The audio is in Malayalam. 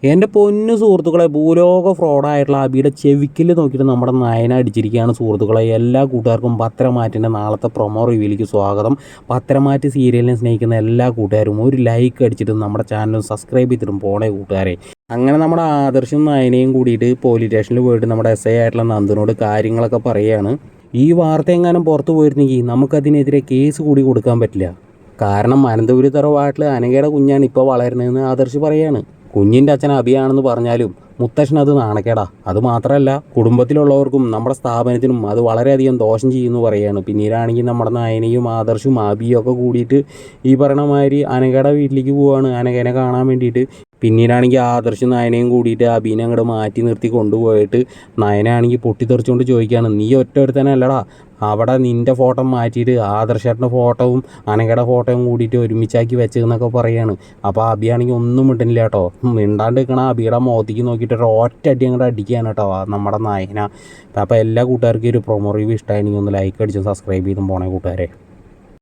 എൻ്റെ പൊന്നു സുഹൃത്തുക്കളെ, ഭൂലോക ഫ്രോഡായിട്ടുള്ള അബിയുടെ ചെവിക്കിൽ നോക്കിയിട്ട് നമ്മുടെ നയന അടിച്ചിരിക്കുകയാണ് സുഹൃത്തുക്കളെ. എല്ലാ കൂട്ടുകാർക്കും പത്തരമാറ്റിൻ്റെ നാളത്തെ പ്രൊമോ റിവ്യൂയിലേക്ക് സ്വാഗതം. പത്തരമാറ്റ് സീരിയലിനെ സ്നേഹിക്കുന്ന എല്ലാ കൂട്ടുകാരും ഒരു ലൈക്ക് അടിച്ചിട്ട് നമ്മുടെ ചാനൽ സബ്സ്ക്രൈബ് ചെയ്തിട്ടും പോണേ കൂട്ടുകാരെ. അങ്ങനെ നമ്മുടെ ആദർശും നയനയും കൂടിയിട്ട് പോലീസ് സ്റ്റേഷനിൽ പോയിട്ട് നമ്മുടെ എസ് ഐ ആയിട്ടുള്ള നന്ദനോട് കാര്യങ്ങളൊക്കെ പറയുകയാണ്. ഈ വാർത്ത എങ്ങാനും പുറത്ത് പോയിരുന്നെങ്കിൽ നമുക്കതിനെതിരെ കേസ് കൂടി കൊടുക്കാൻ പറ്റില്ല. കാരണം അനന്തപുരി തറവാട്ടിൽ അനഘയുടെ കുഞ്ഞാണ് ഇപ്പോൾ വളരുന്നതെന്ന് ആദർശ് പറയാണ്. കുഞ്ഞിൻ്റെ അച്ഛൻ അഭിയാണെന്ന് പറഞ്ഞാലും മുത്തശ്ശൻ അത് നാണക്കേടാ. അത് മാത്രമല്ല, കുടുംബത്തിലുള്ളവർക്കും നമ്മുടെ സ്ഥാപനത്തിനും അത് വളരെയധികം ദോഷം ചെയ്യുമെന്ന് പറയുകയാണ്. പിന്നീടാണെങ്കിൽ നമ്മുടെ നയനയും ആദർശും അഭിയും ഒക്കെ കൂടിയിട്ട് ഈ പറയണ മാതിരി അനഘയുടെ വീട്ടിലേക്ക് പോവുകയാണ് അനഘനെ കാണാൻ വേണ്ടിയിട്ട്. പിന്നീടാണെങ്കിൽ ആദർശും നയനയും കൂടിയിട്ട് അബീനെ അങ്ങോട്ട് മാറ്റി നിർത്തി കൊണ്ടുപോയിട്ട് നയനാണെങ്കിൽ പൊട്ടിത്തെറിച്ചുകൊണ്ട് ചോദിക്കുകയാണ്, നീ ഒറ്റ ഒരുത്തനല്ലടാ അവിടെ നിൻ്റെ ഫോട്ടോ മാറ്റിയിട്ട് ആദർശേട്ടൻ്റെ ഫോട്ടോവും അനഘയുടെ ഫോട്ടോയും കൂടിയിട്ട് ഒരുമിച്ചാക്കി വെച്ചതെന്നൊക്കെ പറയുകയാണ്. അപ്പോൾ അബിയാണെങ്കിൽ ഒന്നും മിണ്ടുന്നില്ല കേട്ടോ. മിണ്ടാണ്ട് നിൽക്കണ അബിയുടെ മുഖത്തേക്ക് നോക്കിയിട്ട് ഒരു ഒറ്റ അടി അങ്ങോട്ട് അടിക്കുകയാണ് കേട്ടോ നമ്മുടെ നയന. അപ്പോൾ എല്ലാ കൂട്ടുകാർക്കും ഒരു പ്രൊമോ റിവ്യൂ ഇഷ്ടമായിരുന്നെങ്കിൽ ഒന്ന് ലൈക്ക് അടിച്ച് സബ്സ്ക്രൈബ് ചെയ്തും പോണേ കൂട്ടുകാരെ.